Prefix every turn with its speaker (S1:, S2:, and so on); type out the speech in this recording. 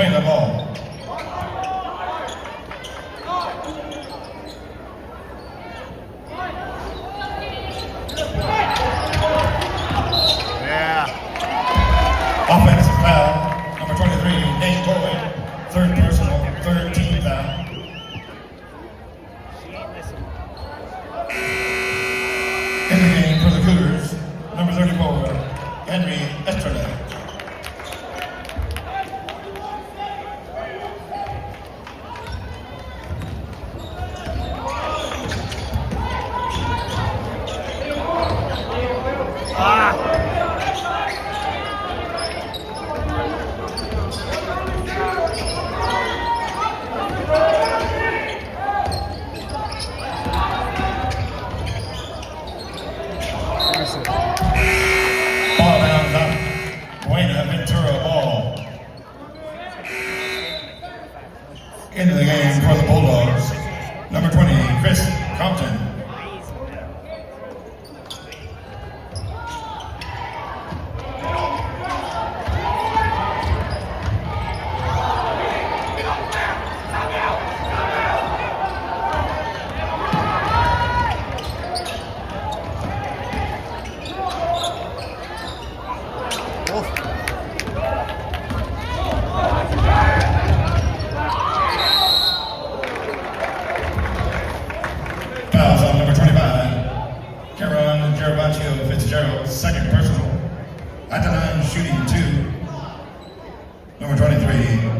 S1: swing the ball. Offensive foul, number 23, Nate Boyd. Third personal, third team foul. In the game for the Cougars, number 34, Henry Esterle. Ball bounds up. Buena Ventura ball. Into the game for the Bulldogs, number 20, Chris Compton. Fouls on number 25, Cameron Gervaccio Fitzgerald, second personal. At the line, shooting 2. Number 23,